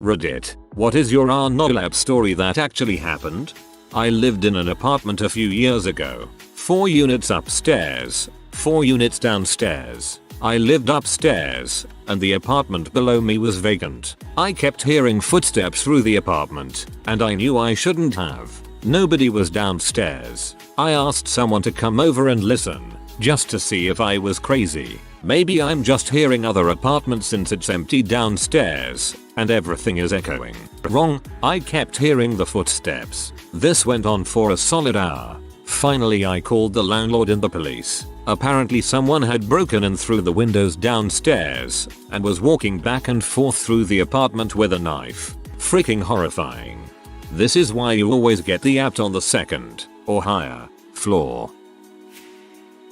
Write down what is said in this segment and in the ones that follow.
Reddit, what is your Arnolap story that actually happened? I lived in an apartment a few years ago. 4 units upstairs, 4 units downstairs. I lived upstairs, and the apartment below me was vacant. I kept hearing footsteps through the apartment, and I knew I shouldn't have. Nobody was downstairs. I asked someone to come over and listen, just to see if I was crazy. Maybe I'm just hearing other apartments since it's empty downstairs, and everything is echoing. Wrong, I kept hearing the footsteps. This went on for a solid hour. Finally I called the landlord and the police. Apparently someone had broken in through the windows downstairs, and was walking back and forth through the apartment with a knife. Freaking horrifying. This is why you always get the apt on the second, or higher, floor.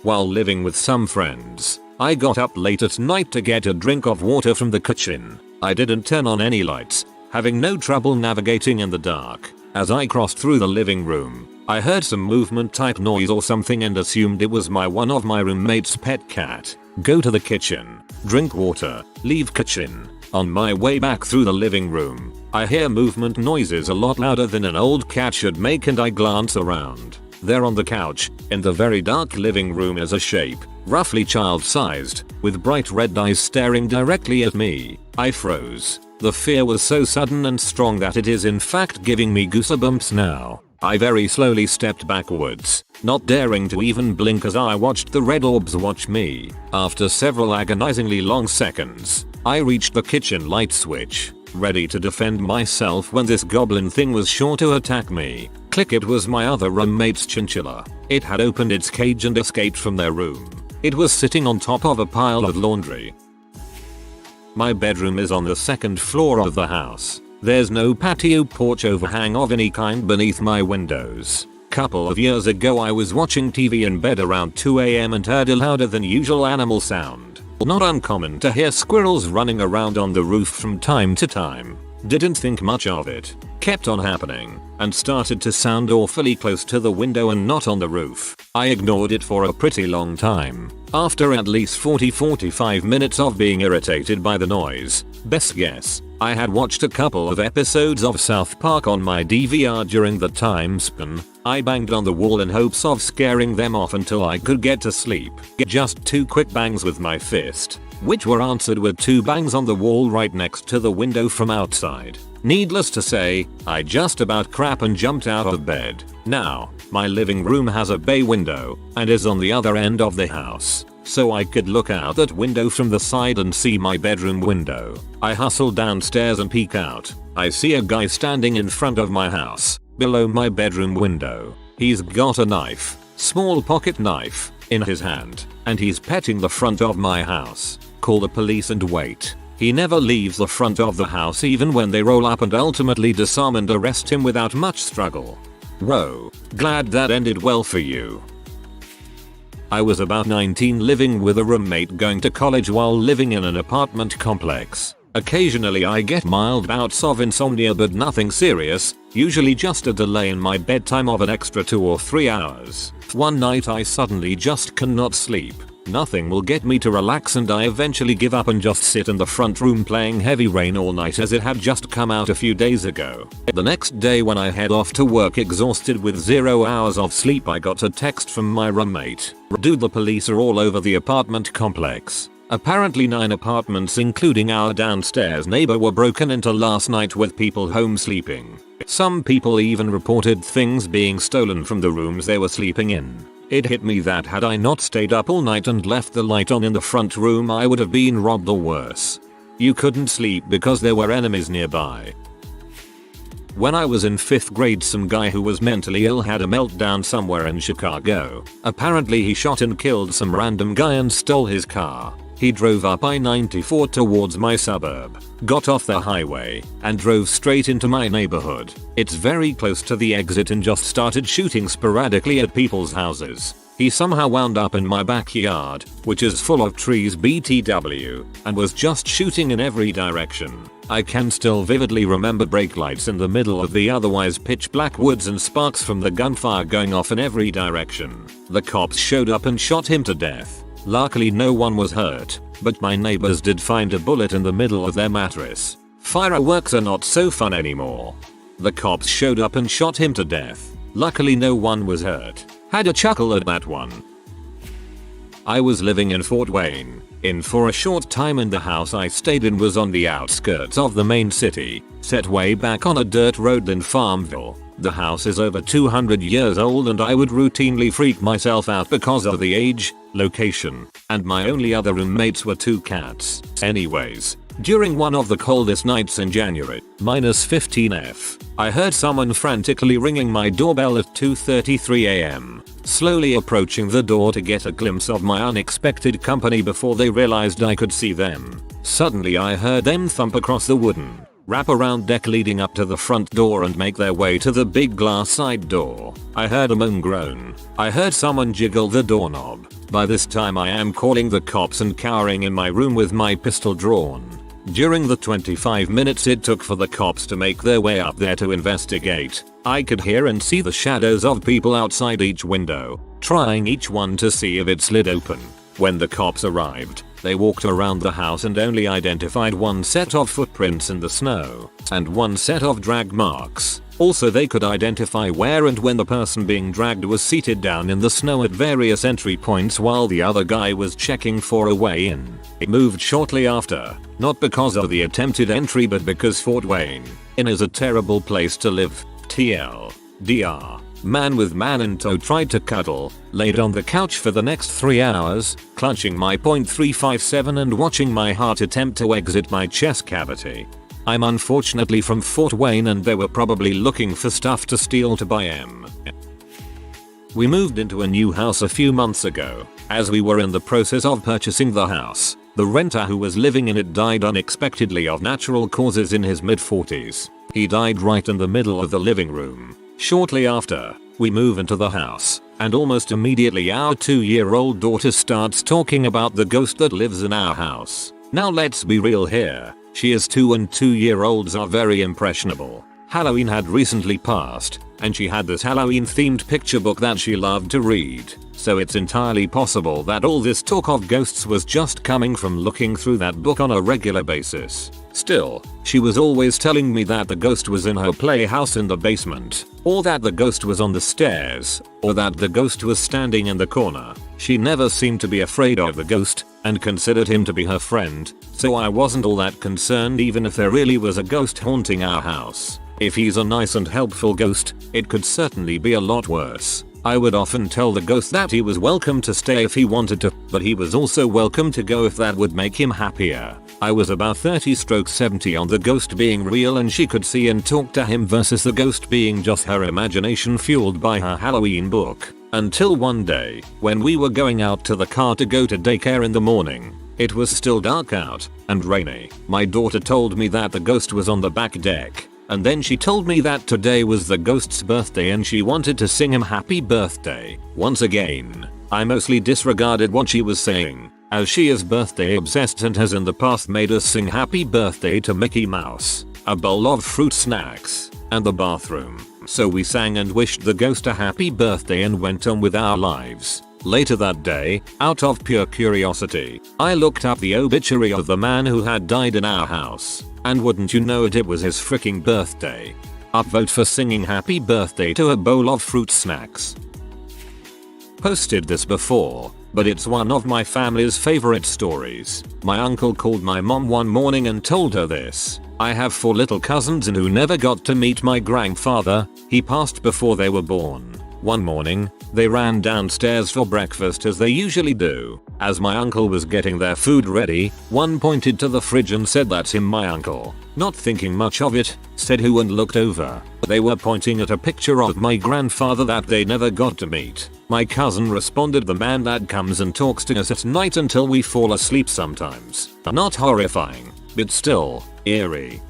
While living with some friends, I got up late at night to get a drink of water from the kitchen. I didn't turn on any lights, having no trouble navigating in the dark. As I crossed through the living room, I heard some movement type noise or something and assumed it was one of my roommate's pet cat. Go to the kitchen, drink water, leave kitchen. On my way back through the living room, I hear movement noises a lot louder than an old cat should make, and I glance around. There on the couch, in the very dark living room, is a shape, roughly child-sized, with bright red eyes staring directly at me. I froze. The fear was so sudden and strong that it is in fact giving me goosebumps now. I very slowly stepped backwards, not daring to even blink as I watched the red orbs watch me. After several agonizingly long seconds, I reached the kitchen light switch, ready to defend myself when this goblin thing was sure to attack me. Click, it was my other roommate's chinchilla. It had opened its cage and escaped from their room. It was sitting on top of a pile of laundry. My bedroom is on the second floor of the house. There's no patio porch overhang of any kind beneath my windows. Couple of years ago I was watching TV in bed around 2 AM and heard a louder than usual animal sound. Not uncommon to hear squirrels running around on the roof from time to time. Didn't think much of it. Kept on happening, and started to sound awfully close to the window and not on the roof. I ignored it for a pretty long time. After at least 40-45 minutes of being irritated by the noise, best guess, I had watched a couple of episodes of South Park on my DVR during the time span. I banged on the wall in hopes of scaring them off until I could get to sleep. Just 2 quick bangs with my fist, which were answered with 2 bangs on the wall right next to the window from outside. Needless to say, I just about crap and jumped out of bed. Now, my living room has a bay window and is on the other end of the house, so I could look out that window from the side and see my bedroom window. I hustle downstairs and peek out. I see a guy standing in front of my house, below my bedroom window. He's got a knife, small pocket knife, in his hand, and he's petting the front of my house. Call the police and wait. He never leaves the front of the house even when they roll up and ultimately disarm and arrest him without much struggle. Whoa, glad that ended well for you. I was about 19, living with a roommate, going to college while living in an apartment complex. Occasionally I get mild bouts of insomnia, but nothing serious, usually just a delay in my bedtime of an extra 2 or 3 hours. One night I suddenly just cannot sleep. Nothing will get me to relax and I eventually give up and just sit in the front room playing Heavy Rain all night, as it had just come out a few days ago. The next day when I head off to work exhausted with 0 hours of sleep, I got a text from my roommate. Dude, the police are all over the apartment complex. Apparently 9 apartments including our downstairs neighbor were broken into last night with people home sleeping. Some people even reported things being stolen from the rooms they were sleeping in. It hit me that had I not stayed up all night and left the light on in the front room, I would have been robbed or worse. You couldn't sleep because there were enemies nearby. When I was in 5th grade, some guy who was mentally ill had a meltdown somewhere in Chicago. Apparently he shot and killed some random guy and stole his car. He drove up I-94 towards my suburb, got off the highway, and drove straight into my neighborhood. It's very close to the exit, and just started shooting sporadically at people's houses. He somehow wound up in my backyard, which is full of trees BTW, and was just shooting in every direction. I can still vividly remember brake lights in the middle of the otherwise pitch black woods and sparks from the gunfire going off in every direction. The cops showed up and shot him to death. Luckily no one was hurt, but my neighbors did find a bullet in the middle of their mattress. Fireworks are not so fun anymore. The cops showed up and shot him to death. Luckily no one was hurt. Had a chuckle at that one. I was living in Fort Wayne for a short time, and the house I stayed in was on the outskirts of the main city, set way back on a dirt road in Farmville. The house is over 200 years old and I would routinely freak myself out because of the age, location, and my only other roommates were 2 cats. Anyways, during one of the coldest nights in January, -15°F, I heard someone frantically ringing my doorbell at 2:33 a.m., slowly approaching the door to get a glimpse of my unexpected company before they realized I could see them. Suddenly I heard them thump across the wooden, wrap-around deck leading up to the front door and make their way to the big glass side door. I heard a moan groan. I heard someone jiggle the doorknob. By this time I am calling the cops and cowering in my room with my pistol drawn. During the 25 minutes it took for the cops to make their way up there to investigate, I could hear and see the shadows of people outside each window, trying each one to see if it slid open. When the cops arrived, they walked around the house and only identified one set of footprints in the snow, and one set of drag marks. Also they could identify where and when the person being dragged was seated down in the snow at various entry points while the other guy was checking for a way in. It moved shortly after, not because of the attempted entry but because Fort Wayne is a terrible place to live. TLDR. Man with man in tow tried to cuddle, laid on the couch for the next 3 hours, clutching my .357 and watching my heart attempt to exit my chest cavity. I'm unfortunately from Fort Wayne and they were probably looking for stuff to steal to buy M. We moved into a new house a few months ago. As we were in the process of purchasing the house, the renter who was living in it died unexpectedly of natural causes in his mid-40s. He died right in the middle of the living room. Shortly after, we move into the house, and almost immediately our 2-year-old daughter starts talking about the ghost that lives in our house. Now let's be real here. She is 2 and 2-year-olds are very impressionable. Halloween had recently passed, and she had this Halloween themed picture book that she loved to read, so it's entirely possible that all this talk of ghosts was just coming from looking through that book on a regular basis. Still, she was always telling me that the ghost was in her playhouse in the basement, or that the ghost was on the stairs, or that the ghost was standing in the corner. She never seemed to be afraid of the ghost, and considered him to be her friend, so I wasn't all that concerned even if there really was a ghost haunting our house. If he's a nice and helpful ghost, it could certainly be a lot worse. I would often tell the ghost that he was welcome to stay if he wanted to, but he was also welcome to go if that would make him happier. I was about 30/70 on the ghost being real and she could see and talk to him versus the ghost being just her imagination fueled by her Halloween book. Until one day, when we were going out to the car to go to daycare in the morning, it was still dark out and rainy. My daughter told me that the ghost was on the back deck, and then she told me that today was the ghost's birthday and she wanted to sing him happy birthday. Once again, I mostly disregarded what she was saying, as she is birthday obsessed and has in the past made us sing happy birthday to Mickey Mouse, a bowl of fruit snacks, and the bathroom. So we sang and wished the ghost a happy birthday and went on with our lives. Later that day, out of pure curiosity, I looked up the obituary of the man who had died in our house, and wouldn't you know it was his freaking birthday. Upvote for singing happy birthday to a bowl of fruit snacks. Posted this before, but it's one of my family's favorite stories. My uncle called my mom one morning and told her this. I have 4 little cousins and who never got to meet my grandfather. He passed before they were born. One morning, they ran downstairs for breakfast as they usually do. As my uncle was getting their food ready, one pointed to the fridge and said, "That's him, my uncle." Not thinking much of it, said who and looked over. They were pointing at a picture of my grandfather that they never got to meet. My cousin responded, "The man that comes and talks to us at night until we fall asleep sometimes." Not horrifying, but still, eerie.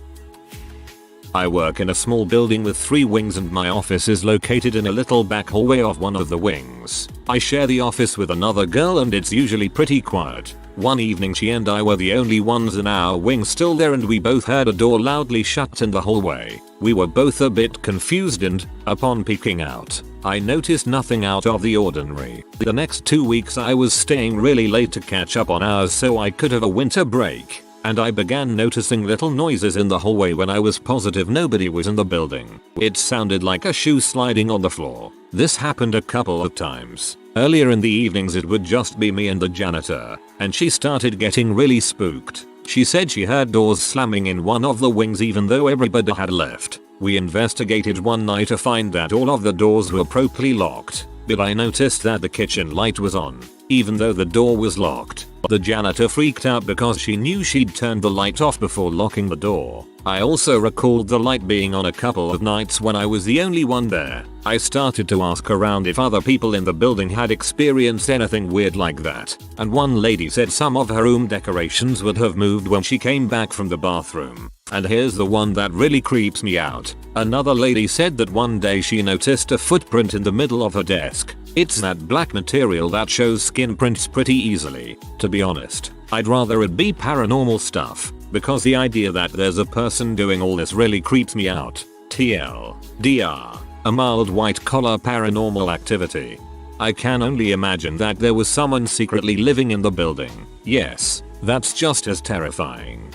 I work in a small building with 3 wings and my office is located in a little back hallway of one of the wings. I share the office with another girl and it's usually pretty quiet. One evening she and I were the only ones in our wing still there and we both heard a door loudly shut in the hallway. We were both a bit confused and, upon peeking out, I noticed nothing out of the ordinary. The next 2 weeks I was staying really late to catch up on hours so I could have a winter break. and I began noticing little noises in the hallway when I was positive nobody was in the building. It sounded like a shoe sliding on the floor. This happened a couple of times. Earlier in the evenings it would just be me and the janitor, and she started getting really spooked. She said she heard doors slamming in one of the wings even though everybody had left. We investigated one night to find that all of the doors were properly locked, but I noticed that the kitchen light was on, even though the door was locked. The janitor freaked out because she knew she'd turned the light off before locking the door. I also recalled the light being on a couple of nights when I was the only one there. I started to ask around if other people in the building had experienced anything weird like that, and one lady said some of her room decorations would have moved when she came back from the bathroom. And here's the one that really creeps me out. Another lady said that one day she noticed a footprint in the middle of her desk. It's that black material that shows skin prints pretty easily. To be honest, I'd rather it be paranormal stuff, because the idea that there's a person doing all this really creeps me out. TLDR, a mild white collar paranormal activity. I can only imagine that there was someone secretly living in the building. Yes, that's just as terrifying.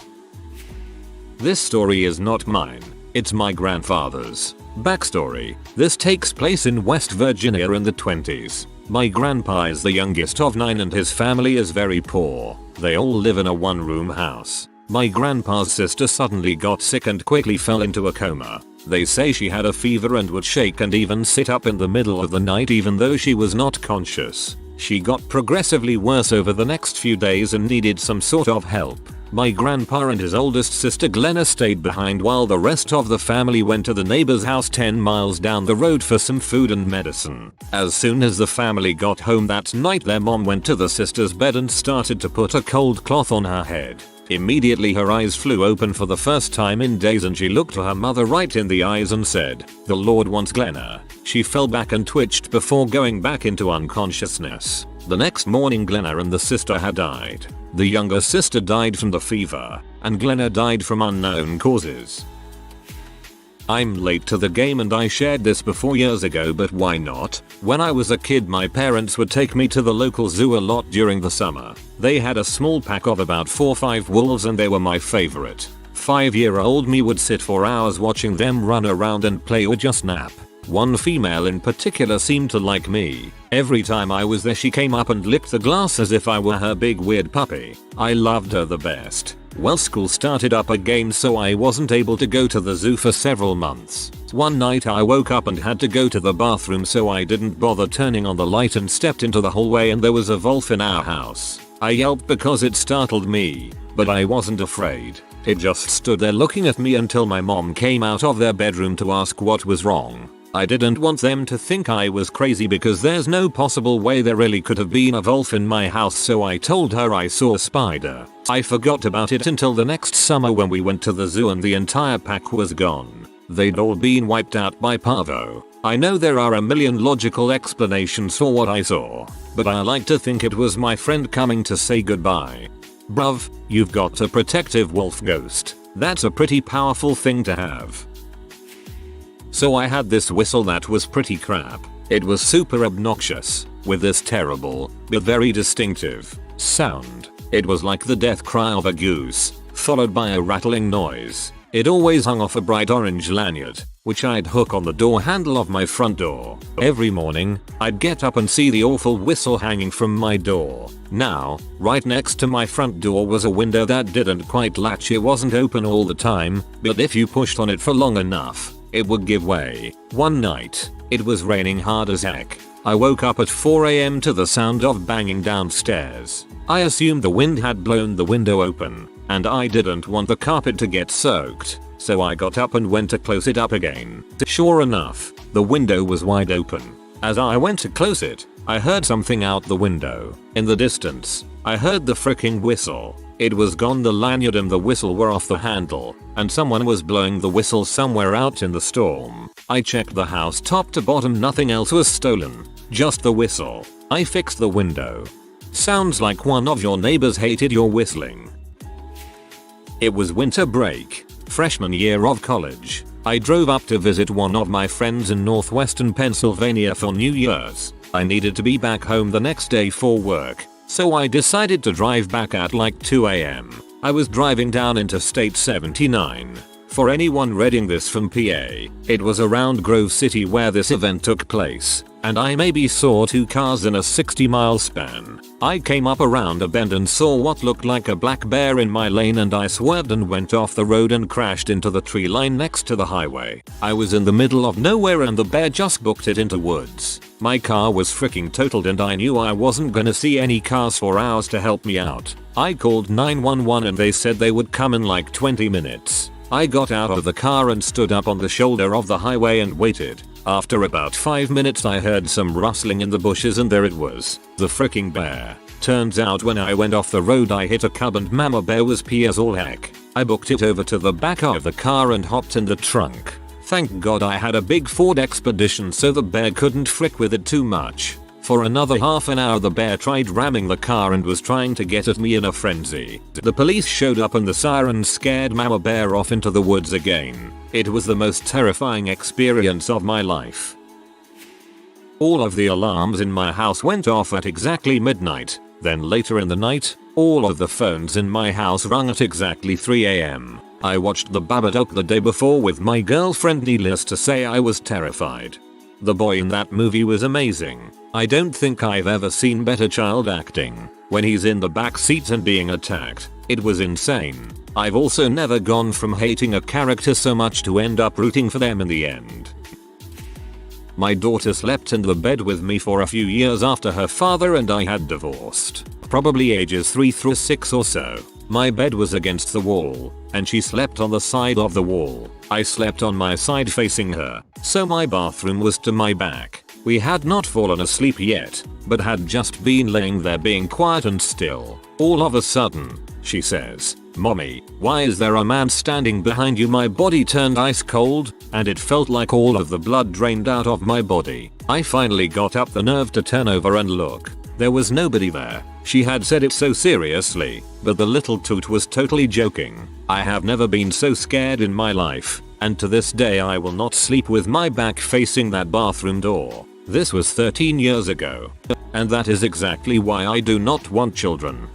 This story is not mine, it's my grandfather's. Backstory: this takes place in West Virginia in the 20s. My grandpa is the youngest of 9 and his family is very poor. They all live in a one-room house. My grandpa's sister suddenly got sick and quickly fell into a coma. They say she had a fever and would shake and even sit up in the middle of the night even though she was not conscious. She got progressively worse over the next few days and needed some sort of help. My grandpa and his oldest sister Glenna stayed behind while the rest of the family went to the neighbor's house 10 miles down the road for some food and medicine. As soon as the family got home that night, their mom went to the sister's bed and started to put a cold cloth on her head. Immediately her eyes flew open for the first time in days and she looked her mother right in the eyes and said, "The Lord wants Glenna." She fell back and twitched before going back into unconsciousness. The next morning Glenna and the sister had died. The younger sister died from the fever, and Glenna died from unknown causes. I'm late to the game and I shared this before years ago, but why not? When I was a kid my parents would take me to the local zoo a lot during the summer. They had a small pack of about 4 or 5 wolves and they were my favorite. 5-year-old me would sit for hours watching them run around and play or just nap. One female in particular seemed to like me. Every time I was there she came up and licked the glass as if I were her big weird puppy. I loved her the best. Well, school started up again so I wasn't able to go to the zoo for several months. One night I woke up and had to go to the bathroom so I didn't bother turning on the light and stepped into the hallway and there was a wolf in our house. I yelped because it startled me, but I wasn't afraid. It just stood there looking at me until my mom came out of their bedroom to ask what was wrong. I didn't want them to think I was crazy because there's no possible way there really could have been a wolf in my house, so I told her I saw a spider. I forgot about it until the next summer when we went to the zoo and the entire pack was gone. They'd all been wiped out by parvo. I know there are a million logical explanations for what I saw, but I like to think it was my friend coming to say goodbye. Bruv, you've got a protective wolf ghost. That's a pretty powerful thing to have. So I had this whistle that was pretty crap. It was super obnoxious, with this terrible, but very distinctive, sound. It was like the death cry of a goose, followed by a rattling noise. It always hung off a bright orange lanyard, which I'd hook on the door handle of my front door. Every morning, I'd get up and see the awful whistle hanging from my door. Now, right next to my front door was a window that didn't quite latch. It wasn't open all the time, but if you pushed on it for long enough, it would give way. One night, it was raining hard as heck. I woke up at 4 AM to the sound of banging downstairs. I assumed the wind had blown the window open, and I didn't want the carpet to get soaked, so I got up and went to close it up again. Sure enough, the window was wide open. As I went to close it, I heard something out the window. In the distance, I heard the fricking whistle. It was gone. The lanyard and the whistle were off the handle, and someone was blowing the whistle somewhere out in the storm. I checked the house top to bottom, nothing else was stolen, just the whistle. I fixed the window. Sounds like one of your neighbors hated your whistling. It was winter break, freshman year of college. I drove up to visit one of my friends in northwestern Pennsylvania for New Year's. I needed to be back home the next day for work, so I decided to drive back at like 2 AM. I was driving down Interstate 79. For anyone reading this from PA, it was around Grove City where this event took place, and I maybe saw 2 cars in a 60-mile span. I came up around a bend and saw what looked like a black bear in my lane, and I swerved and went off the road and crashed into the tree line next to the highway. I was in the middle of nowhere and the bear just booked it into woods. My car was freaking totaled and I knew I wasn't gonna see any cars for hours to help me out. I called 911 and they said they would come in like 20 minutes. I got out of the car and stood up on the shoulder of the highway and waited. After about 5 minutes I heard some rustling in the bushes and there it was, the freaking bear. Turns out when I went off the road I hit a cub and mama bear was pee as all heck. I booked it over to the back of the car and hopped in the trunk. Thank God I had a big Ford Expedition so the bear couldn't frick with it too much. For another half an hour the bear tried ramming the car and was trying to get at me in a frenzy. The police showed up and the sirens scared mama bear off into the woods again. It was the most terrifying experience of my life. All of the alarms in my house went off at exactly midnight. Then later in the night, all of the phones in my house rung at exactly 3 AM. I watched The Babadook the day before with my girlfriend. Needless to say I was terrified. The boy in that movie was amazing. I don't think I've ever seen better child acting. When he's in the back seat and being attacked, it was insane. I've also never gone from hating a character so much to end up rooting for them in the end. My daughter slept in the bed with me for a few years after her father and I had divorced. Probably ages 3 through 6 or so. My bed was against the wall, and she slept on the side of the wall. I slept on my side facing her, so my bathroom was to my back. We had not fallen asleep yet, but had just been laying there being quiet and still. All of a sudden, she says, "Mommy, why is there a man standing behind you?" My body turned ice cold, and it felt like all of the blood drained out of my body. I finally got up the nerve to turn over and look. There was nobody there. She had said it so seriously, but the little toot was totally joking. I have never been so scared in my life, and to this day I will not sleep with my back facing that bathroom door. This was 13 years ago. And that is exactly why I do not want children.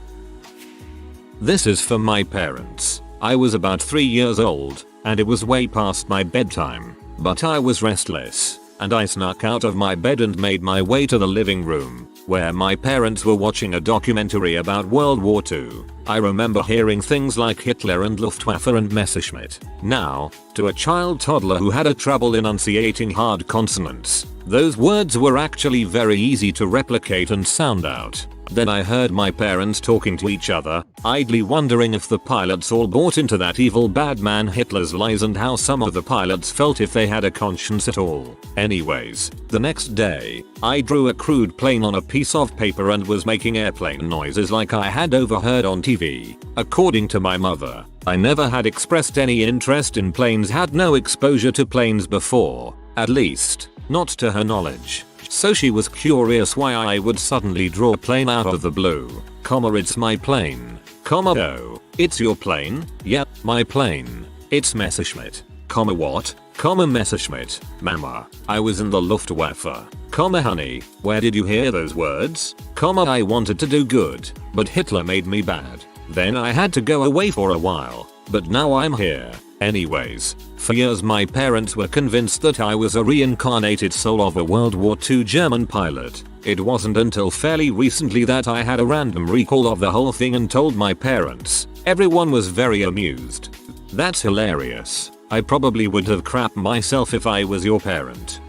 This is for my parents. I was about 3 years old, and it was way past my bedtime, but I was restless, and I snuck out of my bed and made my way to the living room, where my parents were watching a documentary about World War II. I remember hearing things like Hitler and Luftwaffe and Messerschmitt. Now, to a child toddler who had a trouble enunciating hard consonants, those words were actually very easy to replicate and sound out. Then I heard my parents talking to each other, idly wondering if the pilots all bought into that evil bad man Hitler's lies and how some of the pilots felt if they had a conscience at all. Anyways, the next day, I drew a crude plane on a piece of paper and was making airplane noises like I had overheard on TV. According to my mother, I never had expressed any interest in planes, had no exposure to planes before, at least, not to her knowledge. So she was curious why I would suddenly draw a plane out of the blue. It's my plane. Oh, it's your plane? Yep, my plane. It's Messerschmitt. What? Messerschmitt. Mama, I was in the Luftwaffe. Honey, where did you hear those words? I wanted to do good, but Hitler made me bad. Then I had to go away for a while, but now I'm here. Anyways, for years my parents were convinced that I was a reincarnated soul of a World War II German pilot. It wasn't until fairly recently that I had a random recall of the whole thing and told my parents. Everyone was very amused. That's hilarious. I probably would have crapped myself if I was your parent.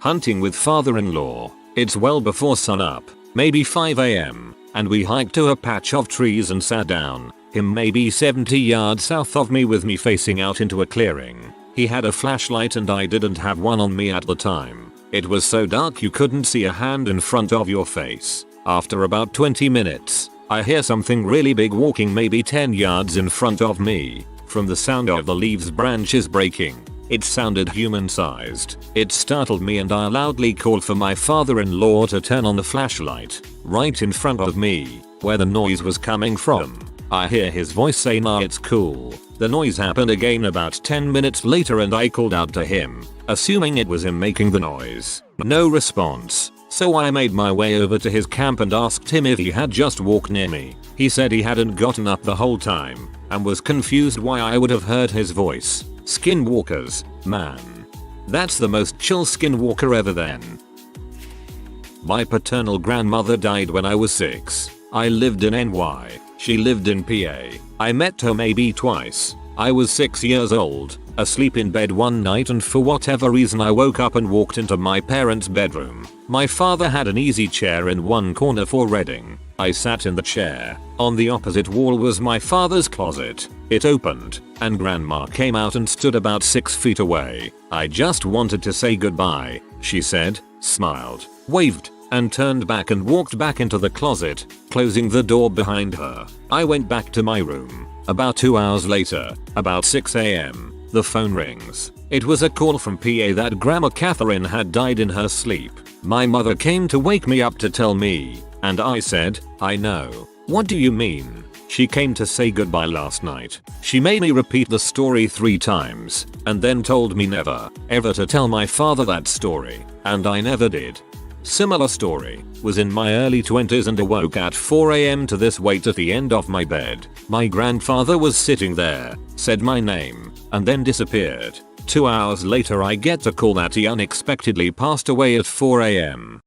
Hunting with father-in-law. It's well before sunup, maybe 5 AM, and we hiked to a patch of trees and sat down. Him maybe 70 yards south of me with me facing out into a clearing. He had a flashlight and I didn't have one on me at the time. It was so dark you couldn't see a hand in front of your face. After about 20 minutes, I hear something really big walking maybe 10 yards in front of me. From the sound of the leaves branches breaking, it sounded human-sized. It startled me and I loudly called for my father-in-law to turn on the flashlight. Right in front of me, where the noise was coming from, I hear his voice say, "Nah, it's cool." The noise happened again about 10 minutes later and I called out to him, assuming it was him making the noise. No response. So I made my way over to his camp and asked him if he had just walked near me. He said he hadn't gotten up the whole time and was confused why I would have heard his voice. Skinwalkers, man. That's the most chill skinwalker ever then. My paternal grandmother died when I was 6. I lived in NY. She lived in PA. I met her maybe twice. I was 6 years old, asleep in bed one night, and for whatever reason I woke up and walked into my parents' bedroom. My father had an easy chair in one corner for reading. I sat in the chair. On the opposite wall was my father's closet. It opened, and grandma came out and stood about 6 feet away. I just wanted to say goodbye, she said, smiled, waved, and turned back and walked back into the closet, closing the door behind her. I went back to my room. About 2 hours later, about 6 AM, the phone rings. It was a call from PA that Grandma Catherine had died in her sleep. My mother came to wake me up to tell me, and I said, I know. What do you mean? She came to say goodbye last night. She made me repeat the story 3 times, and then told me never, ever to tell my father that story, and I never did. Similar story, was in my early 20s and awoke at 4 AM to this wait at the end of my bed. My grandfather was sitting there, said my name, and then disappeared. 2 hours later I get a call that he unexpectedly passed away at 4 AM.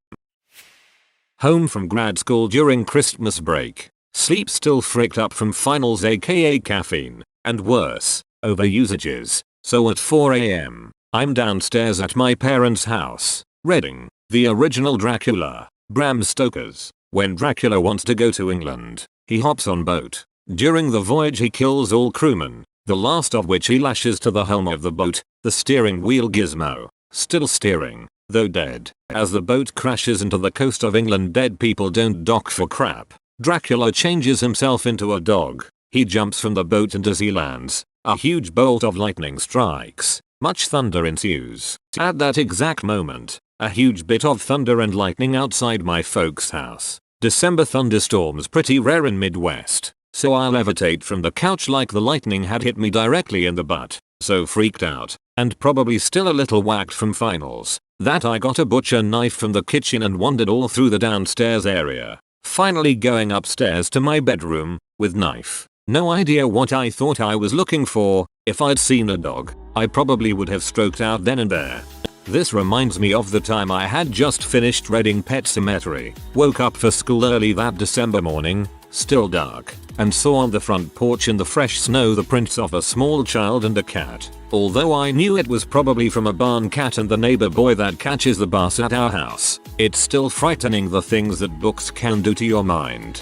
Home from grad school during Christmas break. Sleep still fricked up from finals aka caffeine, and worse, overusages. So at 4 AM, I'm downstairs at my parents' house, reading the original Dracula, Bram Stoker's. When Dracula wants to go to England, he hops on boat. During the voyage he kills all crewmen, the last of which he lashes to the helm of the boat, the steering wheel gizmo, still steering, though dead. As the boat crashes into the coast of England, dead people don't dock for crap. Dracula changes himself into a dog. He jumps from the boat, and as he lands, a huge bolt of lightning strikes. Much thunder ensues. At that exact moment, a huge bit of thunder and lightning outside my folks' house. December thunderstorms pretty rare in Midwest, so I levitate from the couch like the lightning had hit me directly in the butt. So freaked out, and probably still a little whacked from finals, that I got a butcher knife from the kitchen and wandered all through the downstairs area. Finally going upstairs to my bedroom, with knife. No idea what I thought I was looking for. If I'd seen a dog, I probably would have stroked out then and there. This reminds me of the time I had just finished reading Pet Sematary, woke up for school early that December morning, still dark, and saw on the front porch in the fresh snow the prints of a small child and a cat. Although I knew it was probably from a barn cat and the neighbor boy that catches the bus at our house, it's still frightening the things that books can do to your mind.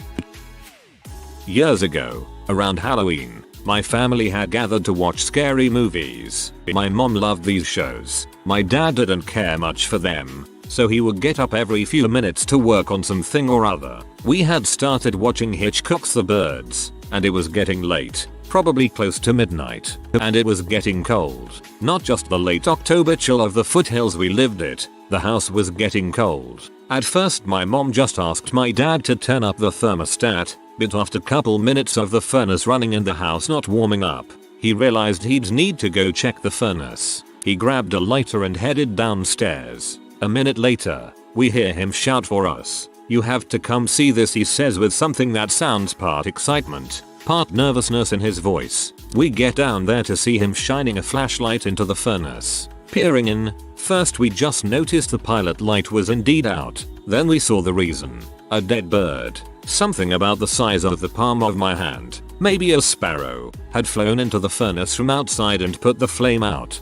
Years ago, around Halloween, my family had gathered to watch scary movies. My mom loved these shows. My dad didn't care much for them, so he would get up every few minutes to work on something or other. We had started watching Hitchcock's The Birds, and it was getting late, probably close to midnight, and it was getting cold. Not just the late October chill of the foothills we lived it, the house was getting cold. At first my mom just asked my dad to turn up the thermostat, but after a couple minutes of the furnace running in the house not warming up, he realized he'd need to go check the furnace. He grabbed a lighter and headed downstairs. A minute later, we hear him shout for us. "You have to come see this," he says with something that sounds part excitement, part nervousness in his voice. We get down there to see him shining a flashlight into the furnace. Peering in, first we just noticed the pilot light was indeed out, then we saw the reason. A dead bird, something about the size of the palm of my hand, maybe a sparrow, had flown into the furnace from outside and put the flame out.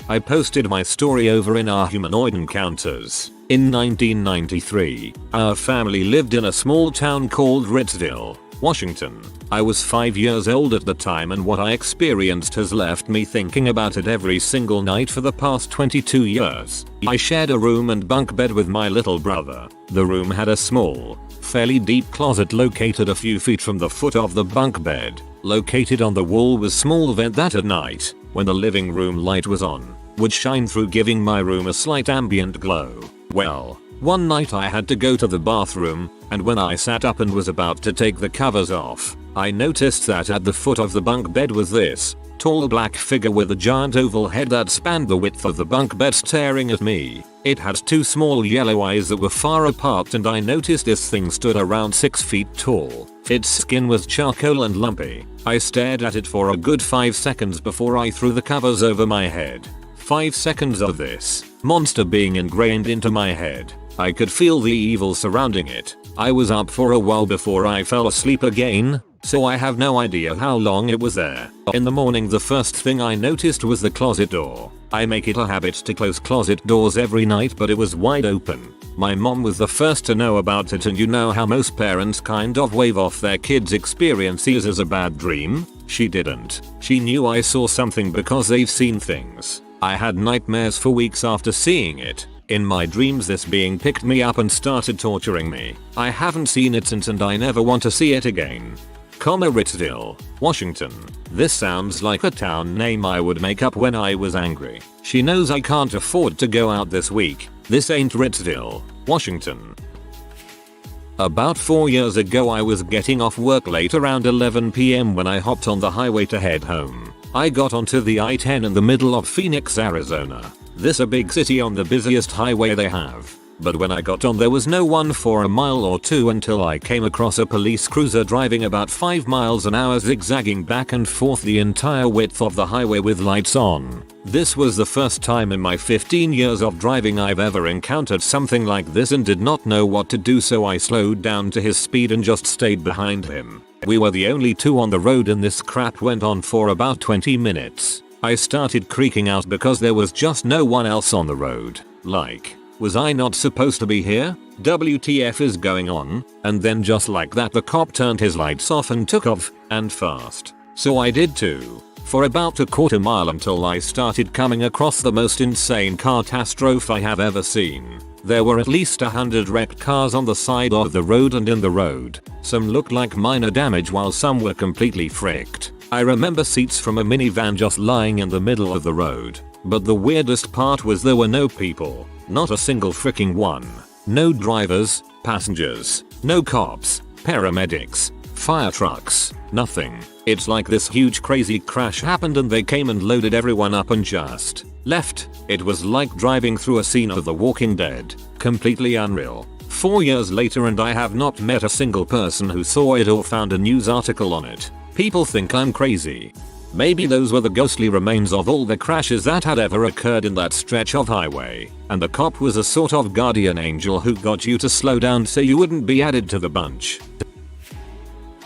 I posted my story over in our Humanoid Encounters. In 1993, our family lived in a small town called Ritzville, Washington. I was 5 years old at the time, and what I experienced has left me thinking about it every single night for the past 22 years. I shared a room and bunk bed with my little brother. The room had a small, fairly deep closet located a few feet from the foot of the bunk bed. Located on the wall was a small vent that at night, when the living room light was on, would shine through, giving my room a slight ambient glow. Well, one night I had to go to the bathroom, and when I sat up and was about to take the covers off, I noticed that at the foot of the bunk bed was this Tall black figure with a giant oval head that spanned the width of the bunk bed staring at me. It had two small yellow eyes that were far apart, and I noticed this thing stood around 6 feet tall. Its skin was charcoal and lumpy. I stared at it for a good 5 seconds before I threw the covers over my head. 5 seconds of this monster being ingrained into my head. I could feel the evil surrounding it. I was up for a while before I fell asleep again, so I have no idea how long it was there. In the morning, the first thing I noticed was the closet door. I make it a habit to close closet doors every night, but it was wide open. My mom was the first to know about it, and you know how most parents kind of wave off their kids' experiences as a bad dream? She didn't. She knew I saw something because they've seen things. I had nightmares for weeks after seeing it. In my dreams, this being picked me up and started torturing me. I haven't seen it since, and I never want to see it again. Ritzville, Washington. This sounds like a town name I would make up when I was angry. She knows I can't afford to go out this week. This ain't Ritzville, Washington. About 4 years ago, I was getting off work late around 11 PM when I hopped on the highway to head home. I got onto the I-10 in the middle of Phoenix, Arizona. This a big city on the busiest highway they have. But when I got on, there was no one for a mile or two until I came across a police cruiser driving about 5 miles an hour, zigzagging back and forth the entire width of the highway with lights on. This was the first time in my 15 years of driving I've ever encountered something like this and did not know what to do, so I slowed down to his speed and just stayed behind him. We were the only two on the road, and this crap went on for about 20 minutes. I started creaking out because there was just no one else on the road. Like, was I not supposed to be here? WTF is going on? And then just like that, the cop turned his lights off and took off, and fast. So I did too. For about a quarter mile until I started coming across the most insane catastrophe I have ever seen. There were at least 100 wrecked cars on the side of the road and in the road. Some looked like minor damage while some were completely fricked. I remember seats from a minivan just lying in the middle of the road. But the weirdest part was there were no people. Not a single freaking one. No drivers, passengers, no cops, paramedics, fire trucks, nothing. It's like this huge crazy crash happened and they came and loaded everyone up and just left. It was like driving through a scene of The Walking Dead. Completely unreal. 4 years later and I have not met a single person who saw it or found a news article on it. People think I'm crazy. Maybe those were the ghostly remains of all the crashes that had ever occurred in that stretch of highway, and the cop was a sort of guardian angel who got you to slow down so you wouldn't be added to the bunch.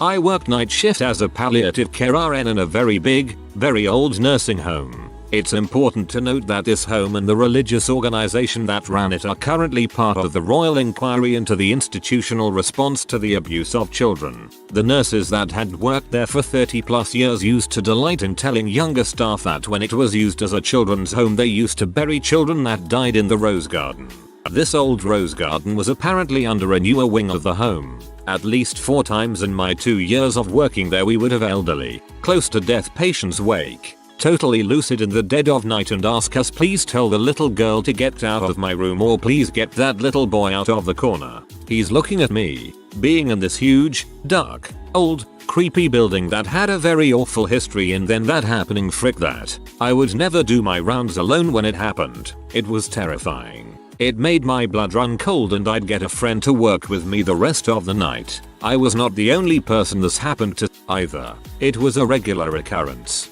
I worked night shift as a palliative care RN in a very big, very old nursing home. It's important to note that this home and the religious organization that ran it are currently part of the Royal Inquiry into the institutional response to the abuse of children. The nurses that had worked there for 30+ years used to delight in telling younger staff that when it was used as a children's home, they used to bury children that died in the rose garden. This old rose garden was apparently under a newer wing of the home. At least 4 times in my 2 years of working there, we would have elderly, close to death patients wake, totally lucid in the dead of night, and ask us, please tell the little girl to get out of my room, or please get that little boy out of the corner. He's looking at me. Being in this huge, dark, old, creepy building that had a very awful history, and then that happening, frick that. I would never do my rounds alone when it happened. It was terrifying. It made my blood run cold, and I'd get a friend to work with me the rest of the night. I was not the only person this happened to either. It was a regular occurrence.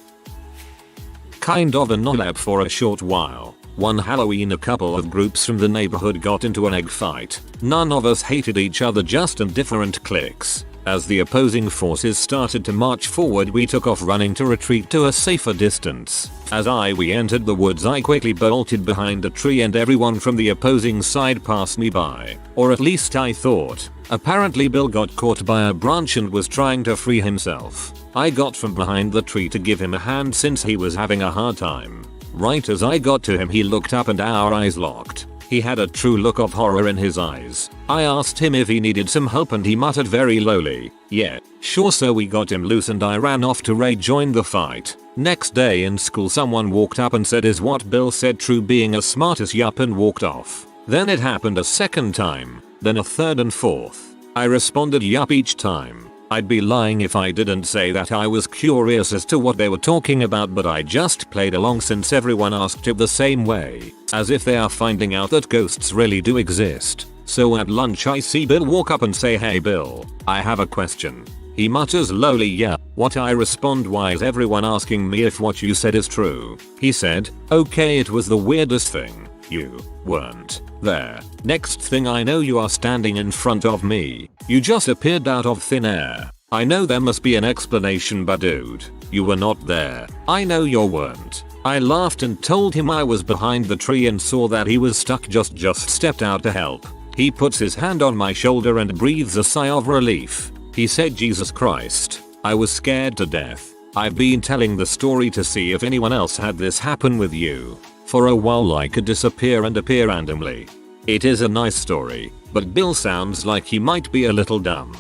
Kind of a non-lab for a short while. One Halloween, a couple of groups from the neighborhood got into an egg fight. None of us hated each other, just in different cliques. As the opposing forces started to march forward, we took off running to retreat to a safer distance. As we entered the woods, I quickly bolted behind a tree and everyone from the opposing side passed me by. Or at least I thought. Apparently Bill got caught by a branch and was trying to free himself. I got from behind the tree to give him a hand since he was having a hard time. Right as I got to him, he looked up and our eyes locked. He had a true look of horror in his eyes. I asked him if he needed some help and he muttered very lowly, "Yeah, sure." So we got him loose and I ran off to rejoin the fight. Next day in school, someone walked up and said, "Is what Bill said true?" being as smart as yup, and walked off. Then it happened a second time, then a third and fourth. I responded yup each time. I'd be lying if I didn't say that I was curious as to what they were talking about, but I just played along since everyone asked it the same way, as if they are finding out that ghosts really do exist. So at lunch I see Bill walk up and say, "Hey Bill, I have a question." He mutters lowly, "Yeah, what?" I respond, "Why is everyone asking me if what you said is true?" He said, "Okay, it was the weirdest thing. You weren't there. Next thing I know you are standing in front of me. You just appeared out of thin air. I know there must be an explanation, but dude, you were not there. I know you weren't." I laughed and told him I was behind the tree and saw that he was stuck, just stepped out to help. He puts his hand on my shoulder and breathes a sigh of relief. He said, "Jesus Christ, I was scared to death. I've been telling the story to see if anyone else had this happen with you. For a while I could disappear and appear randomly." It is a nice story, but Bill sounds like he might be a little dumb.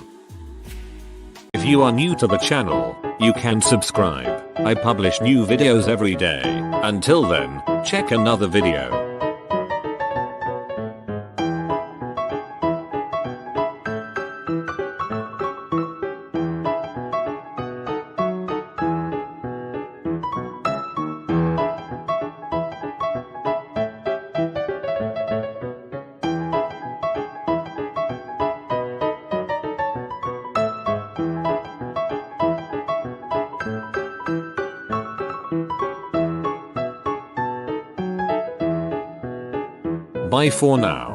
If you are new to the channel, you can subscribe. I publish new videos every day. Until then, check another video. Bye for now.